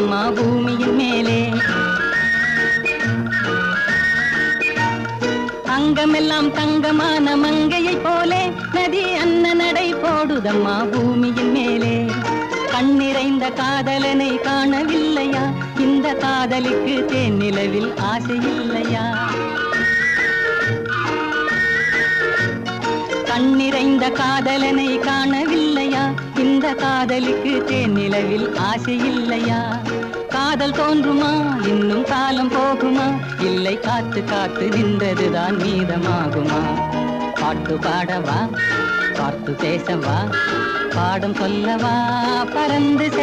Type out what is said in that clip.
போடுதம்மா பூமியின் மேலே. அங்கமெல்லாம் தங்கமான மங்கையை போலே நதி அன்ன நடை போடுதம்மா பூமியின் மேலே. கண்ணிறைந்த காதலனை காணவில்லையா? இந்த காதலுக்கு தேனிலவில் ஆசையில்லையா? கண்ணிறைந்த காதலனை காணவில்லையா? இந்த காதலுக்கு தேனிலவில் ஆசையில்லையா? காதல் தோன்றுமா? இன்னும் காலம் போகுமா? இல்லை, காத்து காத்து நின்றதுதான் மீதமாகுமா? பாட்டு பாடவா? பார்த்து பேசவா? பாடம் சொல்லவா? பறந்து